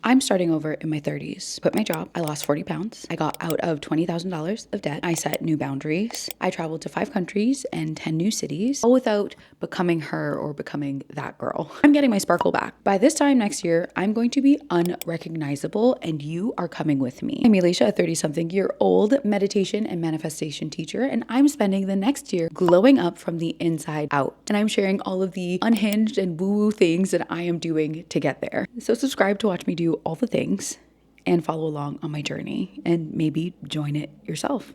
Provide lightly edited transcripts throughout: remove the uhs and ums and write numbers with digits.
I'm starting over in my 30s. Quit my job. I lost 40 pounds. I got out of $20,000 of debt. I set new boundaries. I traveled to 5 countries and 10 new cities, all without becoming her or becoming that girl. I'm getting my sparkle back. By this time next year, I'm going to be unrecognizable and you are coming with me. I'm Elaisha, a 30-something-year-old meditation and manifestation teacher, and I'm spending the next year glowing up from the inside out. And I'm sharing all of the unhinged and woo-woo things that I am doing to get there. So subscribe to watch me do all the things and follow along on my journey and maybe join it yourself.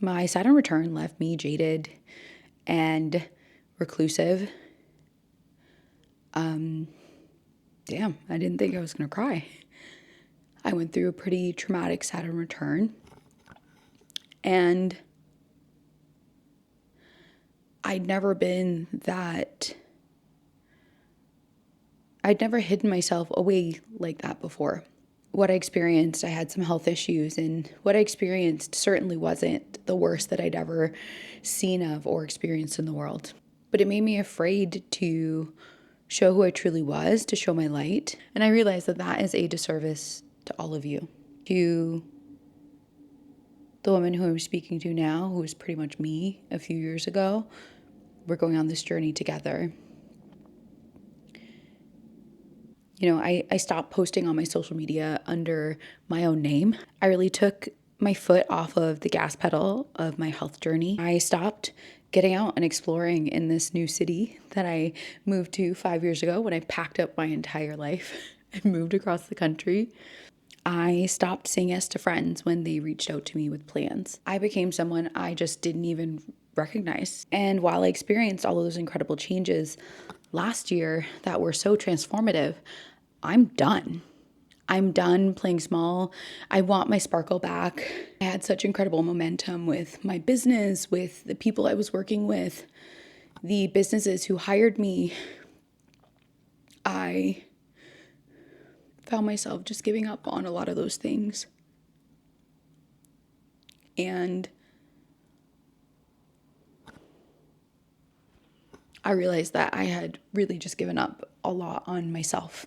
My Saturn return left me jaded and reclusive. Damn, I didn't think I was gonna cry. I went through a pretty traumatic Saturn return and I'd never hidden myself away like that before. What I experienced, I had some health issues, and what I experienced certainly wasn't the worst that I'd ever seen of or experienced in the world. But it made me afraid to show who I truly was, to show my light. And I realized that that is a disservice to all of you. To the woman who I'm speaking to now, who was pretty much me a few years ago, we're going on this journey together. You know, I stopped posting on my social media under my own name. I really took my foot off of the gas pedal of my health journey. I stopped getting out and exploring in this new city that I moved to 5 years ago when I packed up my entire life and moved across the country. I stopped saying yes to friends when they reached out to me with plans. I became someone I just didn't even recognize. And while I experienced all of those incredible changes last year that were so transformative, I'm done. I'm done playing small. I want my sparkle back. I had such incredible momentum with my business, with the people I was working with, the businesses who hired me. I found myself just giving up on a lot of those things. And I realized that I had really just given up a lot on myself.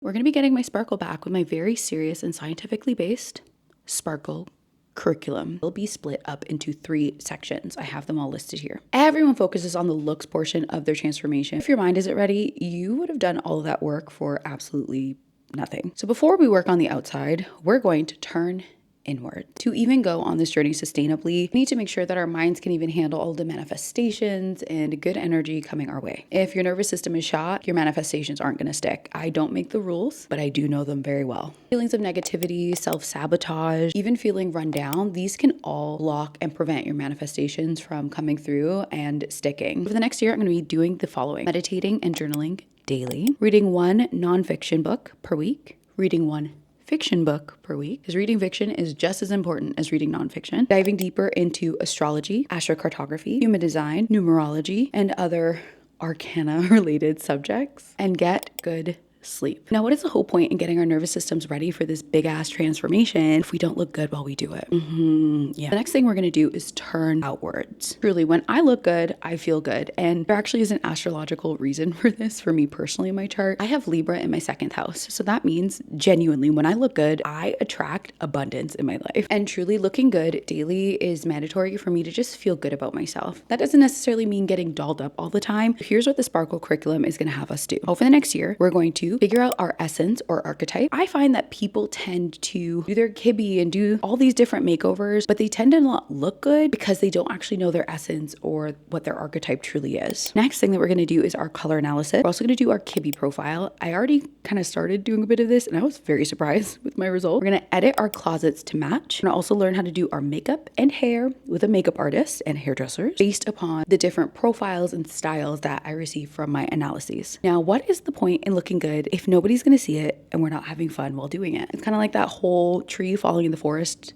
We're going to be getting my sparkle back with my very serious and scientifically based sparkle curriculum. It'll be split up into 3 sections. I have them all listed here. Everyone focuses on the looks portion of their transformation. If your mind isn't ready, you would have done all of that work for absolutely nothing. So before we work on the outside, we're going to turn inward. To even go on this journey sustainably, we need to make sure that our minds can even handle all the manifestations and good energy coming our way. If your nervous system is shot, your manifestations aren't going to stick. I don't make the rules, but I do know them very well. Feelings of negativity, self-sabotage, even feeling run down, these can all block and prevent your manifestations from coming through and sticking. For the next year, I'm going to be doing the following: meditating and journaling daily, reading 1 nonfiction book per week, reading 1 fiction book per week, because reading fiction is just as important as reading nonfiction. Diving deeper into astrology, astrocartography, human design, numerology, and other arcana related subjects, and get good sleep. Now, what is the whole point in getting our nervous systems ready for this big ass transformation if we don't look good while we do it? The next thing we're going to do is turn outwards. Truly, when I look good, I feel good. And there actually is an astrological reason for this for me personally in my chart. I have Libra in my 2nd house. So that means genuinely when I look good, I attract abundance in my life. And truly looking good daily is mandatory for me to just feel good about myself. That doesn't necessarily mean getting dolled up all the time. Here's what the Sparkle curriculum is going to have us do. Over the next year, we're going to figure out our essence or archetype. I find that people tend to do their kibbe and do all these different makeovers, but they tend to not look good because they don't actually know their essence or what their archetype truly is. Next thing that we're going to do is our color analysis. We're also going to do our kibbe profile. I already kind of started doing a bit of this and I was very surprised with my result. We're going to edit our closets to match. We're going to also learn how to do our makeup and hair with a makeup artist and hairdressers based upon the different profiles and styles that I receive from my analyses. Now, what is the point in looking good if nobody's going to see it and we're not having fun while doing it? It's kind of like that whole tree falling in the forest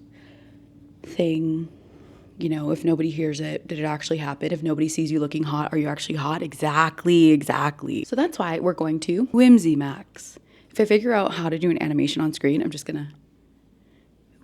thing. You know, if nobody hears it, did it actually happen? If nobody sees you looking hot, are you actually hot? Exactly. So that's why we're going to Whimsy Max. If I figure out how to do an animation on screen, I'm just going to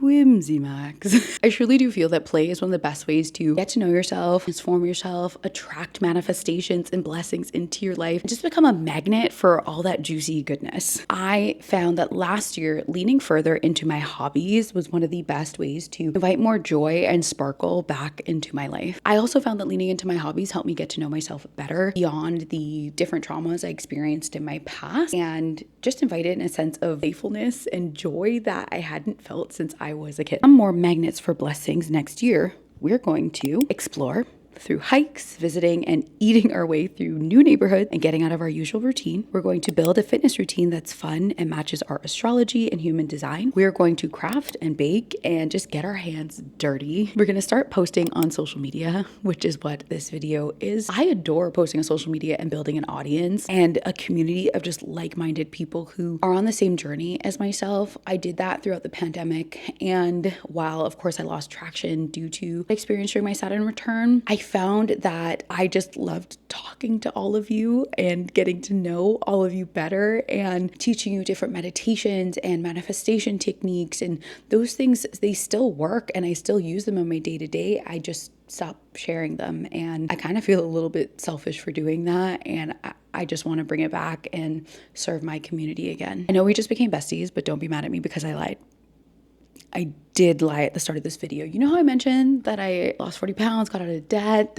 whimsy max. I truly do feel that play is one of the best ways to get to know yourself, transform yourself, attract manifestations and blessings into your life, and just become a magnet for all that juicy goodness. I found that last year, leaning further into my hobbies was one of the best ways to invite more joy and sparkle back into my life. I also found that leaning into my hobbies helped me get to know myself better beyond the different traumas I experienced in my past, and just invited in a sense of playfulness and joy that I hadn't felt since I was a kid. Some more magnets for blessings next year. We're going to explore through hikes, visiting, and eating our way through new neighborhoods and getting out of our usual routine. We're going to build a fitness routine that's fun and matches our astrology and human design. We're going to craft and bake and just get our hands dirty. We're going to start posting on social media, which is what this video is. I adore posting on social media and building an audience and a community of just like-minded people who are on the same journey as myself. I did that throughout the pandemic, and while of course I lost traction due to the experience during my Saturn return, I found that I just loved talking to all of you and getting to know all of you better and teaching you different meditations and manifestation techniques, and those things, they still work and I still use them in my day-to-day. I just stopped sharing them, and I kind of feel a little bit selfish for doing that, and I just want to bring it back and serve my community again. I know we just became besties, but don't be mad at me because I lied. I did lie at the start of this video. You know how I mentioned that I lost 40 pounds, got out of debt,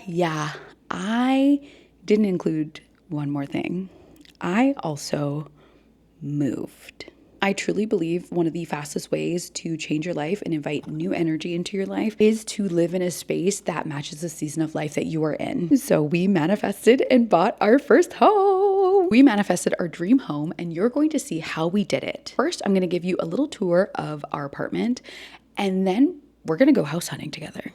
Yeah, I didn't include one more thing. I also moved. I truly believe one of the fastest ways to change your life and invite new energy into your life is to live in a space that matches the season of life that you are in. So we manifested and bought our first home. We manifested our dream home, and you're going to see how we did it. First, I'm going to give you a little tour of our apartment, and then we're going to go house hunting together.